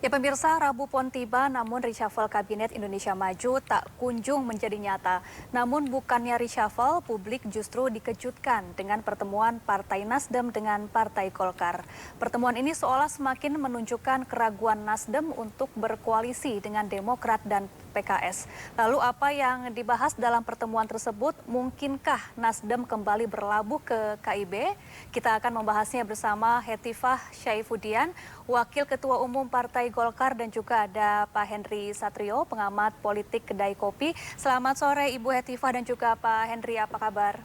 Ya pemirsa, Rabu Pon tiba namun reshuffle Kabinet Indonesia Maju tak kunjung menjadi nyata. Namun bukannya reshuffle, publik justru dikejutkan dengan pertemuan Partai Nasdem dengan Partai Golkar. Pertemuan ini seolah semakin menunjukkan keraguan Nasdem untuk berkoalisi dengan Demokrat dan PKS. Lalu apa yang dibahas dalam pertemuan tersebut? Mungkinkah Nasdem kembali berlabuh ke KIB? Kita akan membahasnya bersama Hetifah Syaifuddin, Wakil Ketua Umum Partai Golkar, dan juga ada Pak Henry Satrio, pengamat politik Kedai Kopi. Selamat sore Ibu Hetifah dan juga Pak Henry, apa kabar?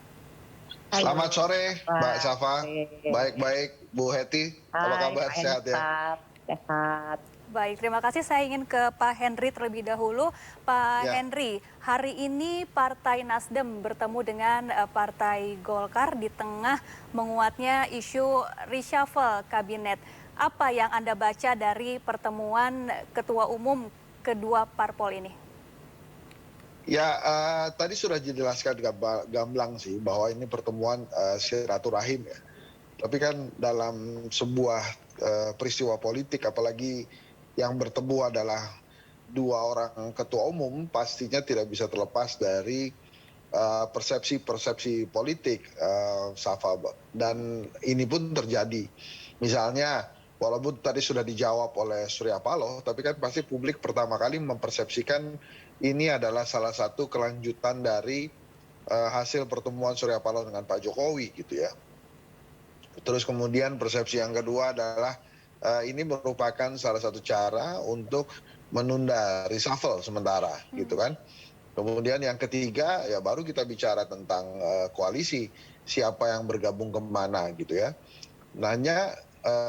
Selamat Halo, sore, Mbak Pak. Safa. Oke. Baik-baik, Bu Heti. Apa Hai, kabar? Pak Sehat ya? Ensat. Sehat. Baik, terima kasih. Saya ingin ke Pak Henry terlebih dahulu. Pak Ya, Henry, hari ini Partai Nasdem bertemu dengan Partai Golkar di tengah menguatnya isu reshuffle kabinet. Apa yang Anda baca dari pertemuan ketua umum kedua parpol ini? ya tadi sudah dijelaskan gamblang sih bahwa ini pertemuan silaturahim ya. Tapi kan dalam sebuah peristiwa politik, apalagi yang bertemu adalah dua orang ketua umum, pastinya tidak bisa terlepas dari persepsi-persepsi politik, Safa. Dan ini pun terjadi. Misalnya, walaupun tadi sudah dijawab oleh Surya Paloh, tapi kan pasti publik pertama kali mempersepsikan ini adalah salah satu kelanjutan dari hasil pertemuan Surya Paloh dengan Pak Jokowi gitu ya. Terus kemudian persepsi yang kedua adalah ini merupakan salah satu cara untuk menunda reshuffle sementara gitu kan. Kemudian yang ketiga ya baru kita bicara tentang koalisi, siapa yang bergabung kemana gitu ya. Nanya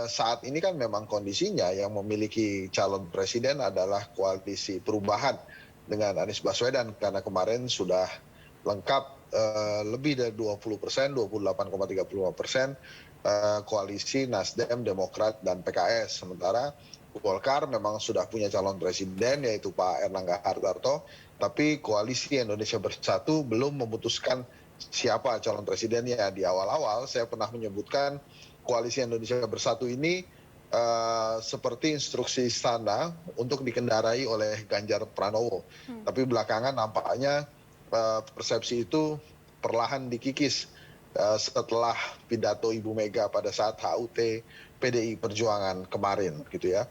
saat ini kan memang kondisinya yang memiliki calon presiden adalah koalisi perubahan dengan Anies Baswedan, karena kemarin sudah lengkap lebih dari 20%, 28,35% koalisi Nasdem, Demokrat, dan PKS. Sementara Golkar memang sudah punya calon presiden yaitu Pak Erlangga Hartarto, tapi koalisi Indonesia Bersatu belum memutuskan siapa calon presidennya. Di awal-awal saya pernah menyebutkan koalisi Indonesia Bersatu ini seperti instruksi istana untuk dikendarai oleh Ganjar Pranowo. Tapi belakangan nampaknya persepsi itu perlahan dikikis setelah pidato Ibu Mega pada saat HUT PDI Perjuangan kemarin gitu ya.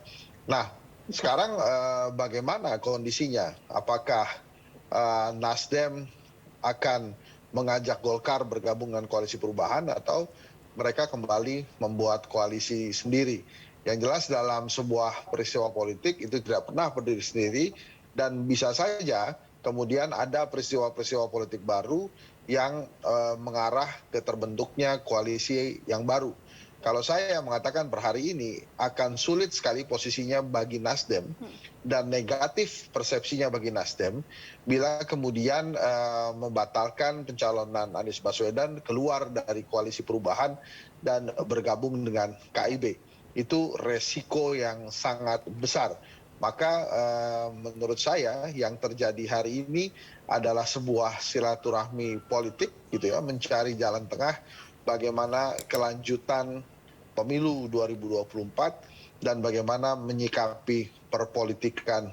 Nah, sekarang bagaimana kondisinya? Apakah Nasdem akan mengajak Golkar bergabung dengan koalisi perubahan atau mereka kembali membuat koalisi sendiri? Yang jelas dalam sebuah peristiwa politik itu tidak pernah berdiri sendiri, dan bisa saja kemudian ada peristiwa-peristiwa politik baru yang mengarah ke terbentuknya koalisi yang baru. Kalau saya mengatakan per hari ini akan sulit sekali posisinya bagi Nasdem dan negatif persepsinya bagi Nasdem bila kemudian membatalkan pencalonan Anies Baswedan keluar dari koalisi perubahan dan bergabung dengan KIB. Itu resiko yang sangat besar. Maka menurut saya yang terjadi hari ini adalah sebuah silaturahmi politik gitu ya, mencari jalan tengah bagaimana kelanjutan pemilu 2024 dan bagaimana menyikapi perpolitikan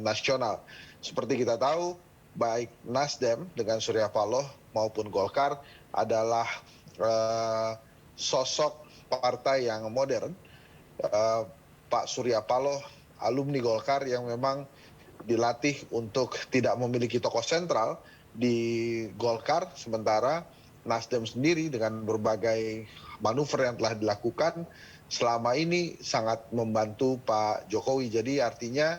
nasional. Seperti kita tahu, baik Nasdem dengan Surya Paloh maupun Golkar adalah sosok partai yang modern. Pak Surya Paloh alumni Golkar yang memang dilatih untuk tidak memiliki tokoh sentral di Golkar, sementara Nasdem sendiri dengan berbagai manuver yang telah dilakukan selama ini sangat membantu Pak Jokowi. Jadi artinya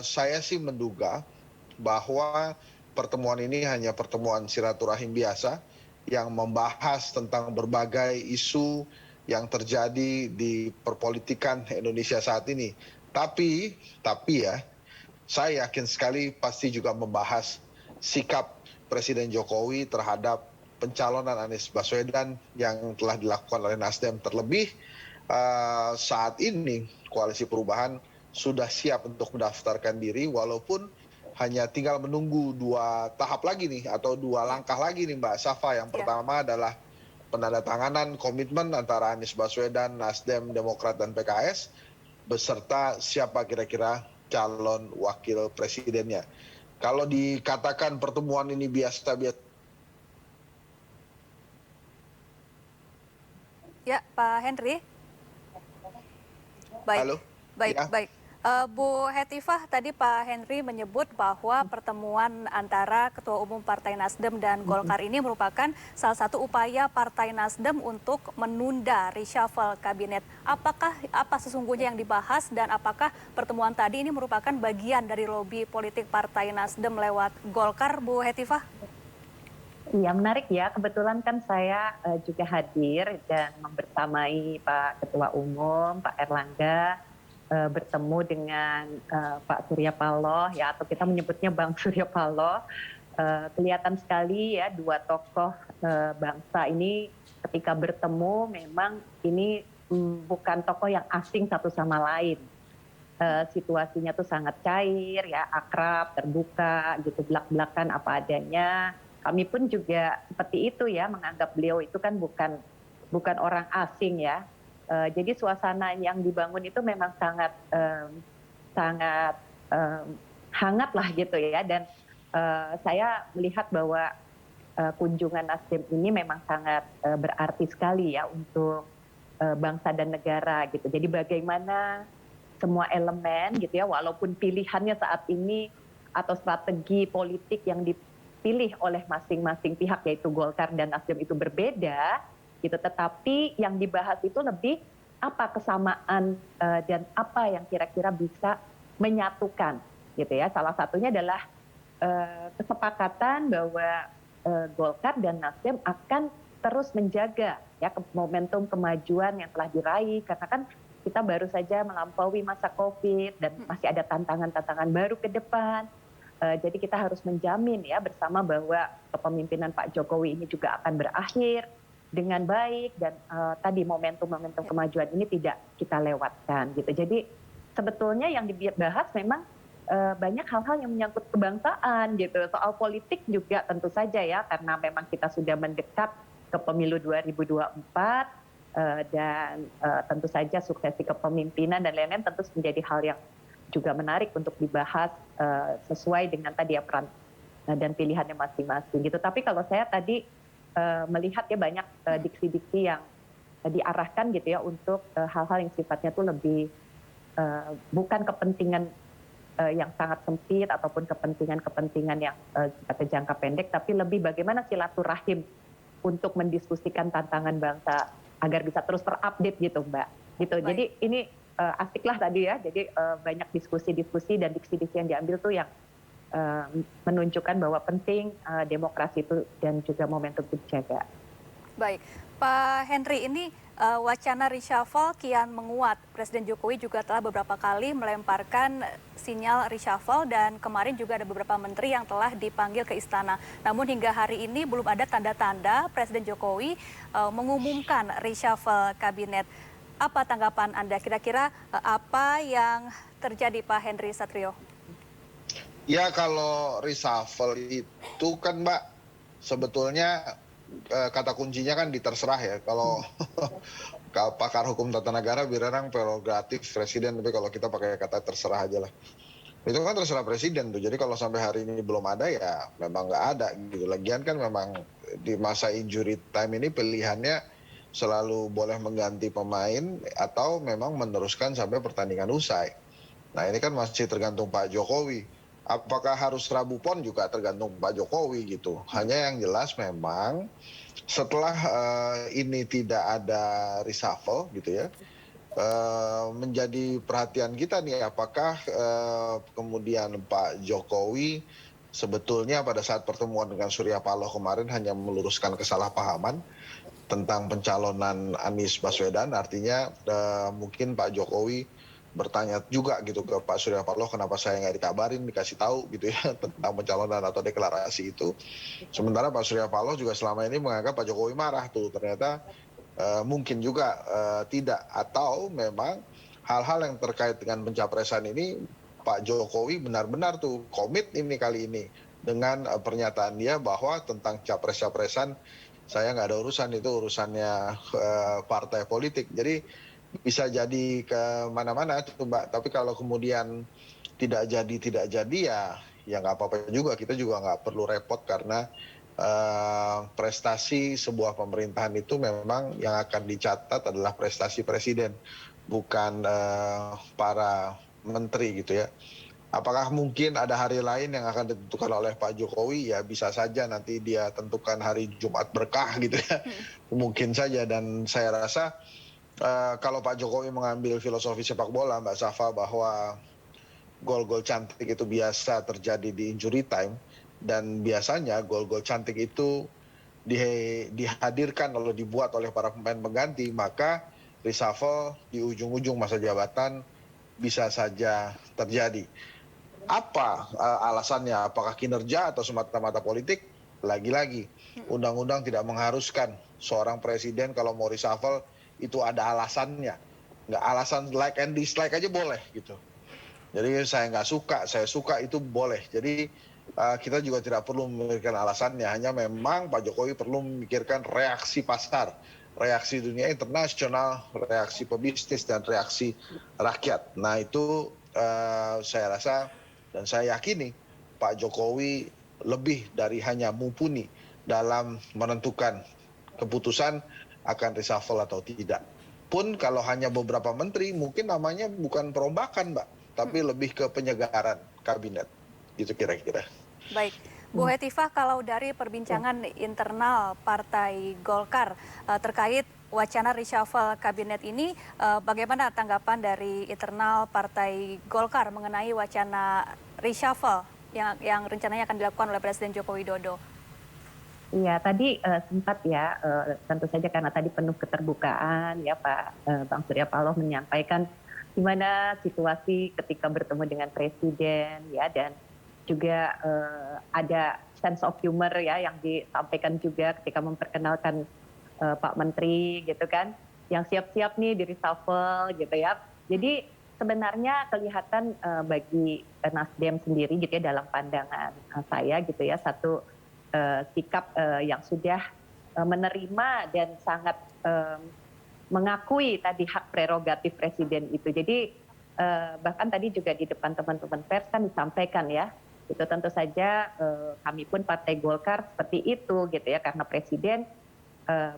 saya sih menduga bahwa pertemuan ini hanya pertemuan silaturahim biasa yang membahas tentang berbagai isu yang terjadi di perpolitikan Indonesia saat ini. Tapi ya, saya yakin sekali pasti juga membahas sikap Presiden Jokowi terhadap pencalonan Anies Baswedan yang telah dilakukan oleh Nasdem. Terlebih saat ini koalisi perubahan sudah siap untuk mendaftarkan diri, walaupun hanya tinggal menunggu dua tahap lagi nih, atau dua langkah lagi nih Mbak Safa. Yang pertama adalah penandatanganan komitmen antara Anies Baswedan, Nasdem, Demokrat, dan PKS. beserta siapa kira-kira calon wakil presidennya. Kalau dikatakan pertemuan ini biasa-biasa. Ya, Pak Henry. Baik, Halo? baik, Ya. baik. Bu Hetifah, tadi Pak Henry menyebut bahwa pertemuan antara Ketua Umum Partai Nasdem dan Golkar ini merupakan salah satu upaya Partai Nasdem untuk menunda reshuffle kabinet. Apa sesungguhnya yang dibahas dan apakah pertemuan tadi ini merupakan bagian dari lobi politik Partai Nasdem lewat Golkar, Bu Hetifah? Iya, menarik ya. Kebetulan kan saya juga hadir dan membersamai Pak Ketua Umum, Pak Erlangga, bertemu dengan Pak Surya Paloh, ya, atau kita menyebutnya Bang Surya Paloh. Kelihatan sekali ya dua tokoh bangsa ini ketika bertemu memang ini bukan tokoh yang asing satu sama lain. Situasinya tuh sangat cair, ya, akrab, terbuka, gitu, belak-belakan apa adanya. Kami pun juga seperti itu ya, menganggap beliau itu kan bukan orang asing ya. Jadi suasana yang dibangun itu memang sangat hangat lah gitu ya. Dan saya melihat bahwa kunjungan Nasdem ini memang sangat berarti sekali ya untuk bangsa dan negara gitu. Jadi bagaimana semua elemen gitu ya, walaupun pilihannya saat ini atau strategi politik yang dipilih oleh masing-masing pihak yaitu Golkar dan Nasdem itu berbeda gitu, tetapi yang dibahas itu lebih apa kesamaan dan apa yang kira-kira bisa menyatukan gitu ya. Salah satunya adalah kesepakatan bahwa Golkar dan Nasdem akan terus menjaga ya momentum kemajuan yang telah diraih, karena kan kita baru saja melampaui masa COVID dan masih ada tantangan-tantangan baru ke depan. Jadi kita harus menjamin ya bersama bahwa kepemimpinan Pak Jokowi ini juga akan berakhir dengan baik dan tadi momentum-momentum kemajuan ini tidak kita lewatkan gitu. Jadi sebetulnya yang dibahas memang banyak hal-hal yang menyangkut kebangsaan gitu. Soal politik juga tentu saja ya, karena memang kita sudah mendekat ke pemilu 2024 dan tentu saja suksesi kepemimpinan dan lain-lain tentu menjadi hal yang juga menarik untuk dibahas sesuai dengan tadi ya peran dan pilihannya masing-masing gitu. Tapi kalau saya tadi melihat ya banyak diksi-diksi yang diarahkan gitu ya untuk hal-hal yang sifatnya tuh lebih bukan kepentingan yang sangat sempit ataupun kepentingan-kepentingan yang sifatnya jangka pendek, tapi lebih bagaimana silaturahim untuk mendiskusikan tantangan bangsa agar bisa terus terupdate gitu, Mbak. Gitu. Baik. Jadi ini asik lah tadi ya. Jadi banyak diskusi-diskusi dan diksi-diksi yang diambil tuh yang menunjukkan bahwa penting demokrasi itu dan juga momentum itu dijaga. Baik, Pak Henry, ini wacana reshuffle kian menguat. Presiden Jokowi juga telah beberapa kali melemparkan sinyal reshuffle dan kemarin juga ada beberapa menteri yang telah dipanggil ke istana. Namun hingga hari ini belum ada tanda-tanda Presiden Jokowi mengumumkan reshuffle kabinet. Apa tanggapan Anda? Kira-kira apa yang terjadi, Pak Henry Satrio? Ya, kalau reshuffle itu kan, Mbak, sebetulnya kata kuncinya kan di terserah ya. Kalau pakar hukum tata negara bilang prerogatif presiden, tapi kalau kita pakai kata terserah aja lah. Itu kan terserah presiden tuh. Jadi kalau sampai hari ini belum ada ya memang nggak ada gitu. Lagian kan memang di masa injury time ini pilihannya selalu boleh mengganti pemain atau memang meneruskan sampai pertandingan usai. Nah ini kan masih tergantung Pak Jokowi. Apakah harus Rabu Pon juga tergantung Pak Jokowi gitu. Hanya yang jelas memang setelah ini tidak ada reshuffle gitu ya, menjadi perhatian kita nih apakah kemudian Pak Jokowi sebetulnya pada saat pertemuan dengan Surya Paloh kemarin hanya meluruskan kesalahpahaman tentang pencalonan Anies Baswedan, artinya mungkin Pak Jokowi bertanya juga gitu ke Pak Surya Paloh, kenapa saya nggak dikabarin, dikasih tahu gitu ya tentang pencalonan atau deklarasi itu. Sementara Pak Surya Paloh juga selama ini menganggap Pak Jokowi marah tuh, ternyata mungkin juga tidak, atau memang hal-hal yang terkait dengan pencapresan ini Pak Jokowi benar-benar tuh komit ini kali ini dengan pernyataan dia bahwa tentang capres-capresan saya nggak ada urusan, itu urusannya partai politik. Jadi bisa jadi ke mana-mana tuh Mbak. Tapi kalau kemudian tidak jadi ya nggak apa-apa juga. Kita juga nggak perlu repot karena prestasi sebuah pemerintahan itu memang yang akan dicatat adalah prestasi presiden, bukan para menteri gitu ya. Apakah mungkin ada hari lain yang akan ditentukan oleh Pak Jokowi? Ya bisa saja nanti dia tentukan hari Jumat berkah gitu ya. Mungkin saja, dan saya rasa kalau Pak Jokowi mengambil filosofi sepak bola, Mbak Safa, bahwa gol-gol cantik itu biasa terjadi di injury time, dan biasanya gol-gol cantik itu dihadirkan lalu dibuat oleh para pemain pengganti, maka reshuffle di ujung-ujung masa jabatan bisa saja terjadi. Apa alasannya? Apakah kinerja atau semata-mata politik? Lagi-lagi, undang-undang tidak mengharuskan seorang presiden kalau mau reshuffle itu ada alasannya. Nggak alasan like and dislike aja boleh gitu. Jadi saya nggak suka, saya suka itu boleh. Jadi kita juga tidak perlu memikirkan alasannya, hanya memang Pak Jokowi perlu memikirkan reaksi pasar, reaksi dunia internasional, reaksi pebisnis, dan reaksi rakyat. Nah itu saya rasa dan saya yakini Pak Jokowi lebih dari hanya mumpuni dalam menentukan keputusan akan reshuffle atau tidak. Pun kalau hanya beberapa menteri, mungkin namanya bukan perombakan, Mbak, tapi lebih ke penyegaran kabinet. Gitu kira-kira. Baik, Bu Hetifah, kalau dari perbincangan internal Partai Golkar terkait wacana reshuffle kabinet ini, bagaimana tanggapan dari internal Partai Golkar mengenai wacana reshuffle yang rencananya akan dilakukan oleh Presiden Joko Widodo? Iya, tadi sempat ya, tentu saja karena tadi penuh keterbukaan ya Pak Bang Surya Paloh menyampaikan gimana situasi ketika bertemu dengan Presiden ya, dan juga ada sense of humor ya yang disampaikan juga ketika memperkenalkan Pak Menteri gitu kan, yang siap-siap nih di reshuffle gitu ya. Jadi sebenarnya kelihatan bagi Nasdem sendiri gitu ya, dalam pandangan saya gitu ya, satu sikap yang sudah menerima dan sangat mengakui tadi hak prerogatif presiden itu. Jadi bahkan tadi juga di depan teman-teman pers kan disampaikan ya, itu tentu saja kami pun Partai Golkar seperti itu gitu ya, karena presiden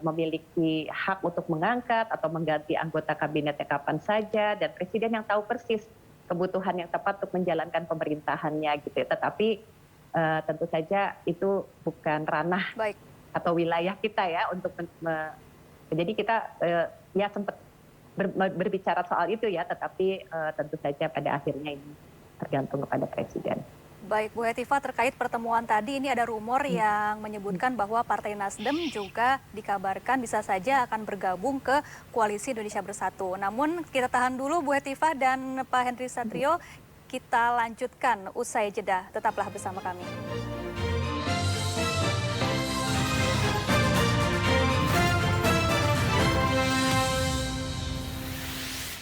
memiliki hak untuk mengangkat atau mengganti anggota kabinetnya kapan saja, dan presiden yang tahu persis kebutuhan yang tepat untuk menjalankan pemerintahannya gitu ya. Tetapi tentu saja itu bukan ranah atau wilayah kita ya untuk jadi kita ya sempat berbicara soal itu ya, tetapi tentu saja pada akhirnya ini tergantung kepada presiden. Baik, Bu Hetifah, terkait pertemuan tadi, ini ada rumor yang menyebutkan bahwa Partai Nasdem juga dikabarkan bisa saja akan bergabung ke Koalisi Indonesia Bersatu. Namun kita tahan dulu Bu Hetifah dan Pak Henry Satrio, kita lanjutkan usai jeda. Tetaplah bersama kami.